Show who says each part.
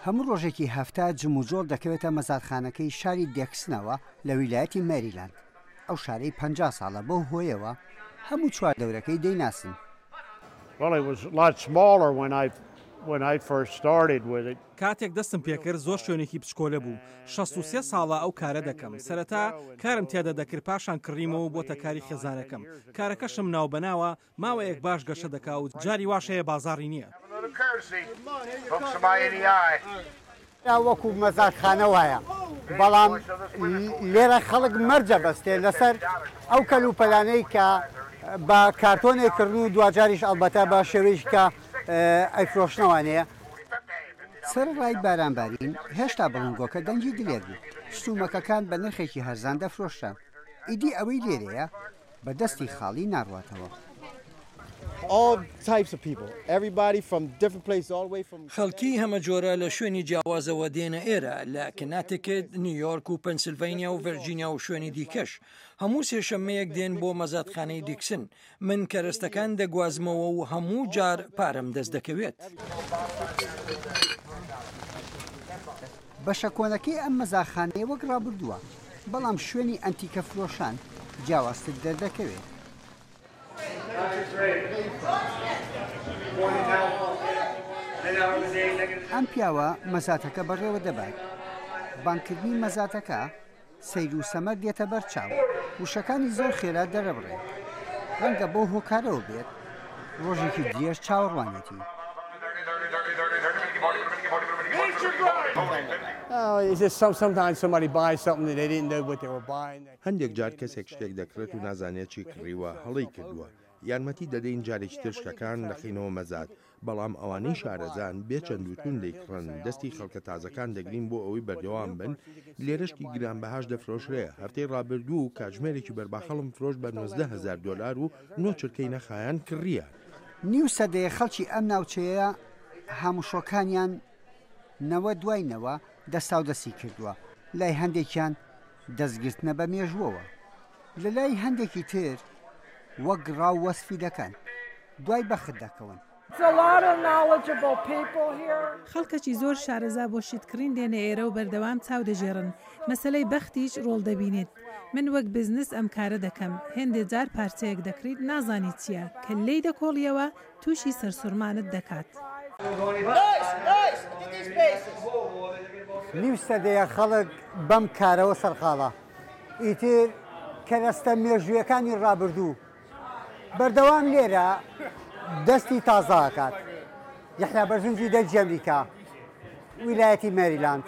Speaker 1: هەموو ڕۆژێکی هەفتە جم و جۆر دەکەوێتە مەزادخانەکەی شاری دێکسنەوە لە ویلایەتی مەریلاند. ئەو شارەی 50 ساڵە بەو هۆیەوە هەموو چواردەورەکەی دەیناسن.
Speaker 2: کاتێک دەستم پێکرد زۆر شوێنێکی بچکۆلە بوو. 63 ساڵە ئەو کارە دەکەم. سەرەتا کارم تێدا دەکرد پاشان کڕیمەوە بۆتە کاری خێزانەکەم. کارەکەشم ناوبەناوە ماوەیەک باش گەشە دەکا و جاری واشەیە بازاڕی نییە.
Speaker 1: وەکو مەزادخانە وایە بەڵام لێرە خەڵک مەرجە بەستێ لەسەر ئەو کەلوپەلانەی کە بە کارتۆنێکردن و دوجاریش ئەڵبەتە بە شێوەیەکی کە ئەیفرۆشنەوانەیە. سەرڕای بارانبارین هێشتا بڵنگۆکە دەنگی دلێر بوو. شتومەکەکان بە نرخێکی هەرزان دەفرۆشتان. ئیدی ئەوەی لێرەیە بە دەستی خاڵی ناڕواتەوە.
Speaker 3: خەڵکی هەمە جۆرە لە شوێنی جیاوازەوە دێنە ئێرە لە کناتێکت نیویۆرک و پەنسیلڤینیا و ڤەرجینیا و شوێنی دیکەش. هەموو سێشەممەیەک دێن بۆ مەزادخانەی دیکسن. من کەرەستەکان دەگوازمەوە و هەموو جار پارەم دەست دەکەوێت.
Speaker 1: بەشە کۆنەکەی ئەم مەزادخانەیە وەک ڕابردووە بەڵام شوێنی ئەنتیکە فرۆشان جیاوازتر دەردەکەوێت. ئەم پیاوە مەزاتەکە بەڕێوە دەبات. بانکردنی مەزاتەکە سەیر و سەمەر دێتە بەرچاو وشەکانی زۆر خێرا دەرەبڕێت. ڕەنگە بۆ هۆکارەوە بێت ڕۆژێکی درێژ چاوەڕوانێتی.
Speaker 4: هەندێک جار کەسێک شتێک دەکرێت و نازانێت چی کڕیوە هەڵی کردووە. یارمەتی دەدەین جارێکی تر شتەکان دەخینەوە مەزاد. بەڵام ئەوانەی شارەزان بێچەند وتون دەیکڕن دەستی خەڵکە تازەکان دەگرین بۆ ئەوەی بەردەوام بن. لێرەشتی گرانبەهاش دەفرۆشرێ. هەفتەی ڕابردوو و کاتژمێرێکی بەرباخەڵم فرۆش بە $19,000 و نۆ چرکەی نەخایان کڕیە.
Speaker 1: نیو سەدەیە خەڵکی ئەم ناوچەیە هەمووشۆکانیان نەوە دوایینەوە دەستا و دەستی کردووە. لای هەندێکیان دەستگرتنە بە مێژووەوە. لە لای هەندێکی تر وەک ڕاو وەسفی دەکەن دوای بەخت دەکەون.
Speaker 5: خەڵکەکی زۆر شارەزا بۆ شتکردن دێنە ئێرە و بەردەوام چاو دەژێڕن. مەسەلەی بەختیش ڕۆڵ دەبینێت. من وەک بزنس ئەم کارە دەکەم. هێندێ جار پارچەیەک دەکریت نازانی چییە کە لێی دەکۆڵیەوە تووشی سەرسوورمانت دەکات.
Speaker 1: نیو سەدەیە خەڵک بەم کارەوە سەرقاڵە. ئیتر کەرەستە مێژوویەکانی ڕابردوو بەردەوام لێرە دەستی تازاکات. یەحیا بەرزنجی دەرجی ئەمریکا ویلایەتی مەریلاند.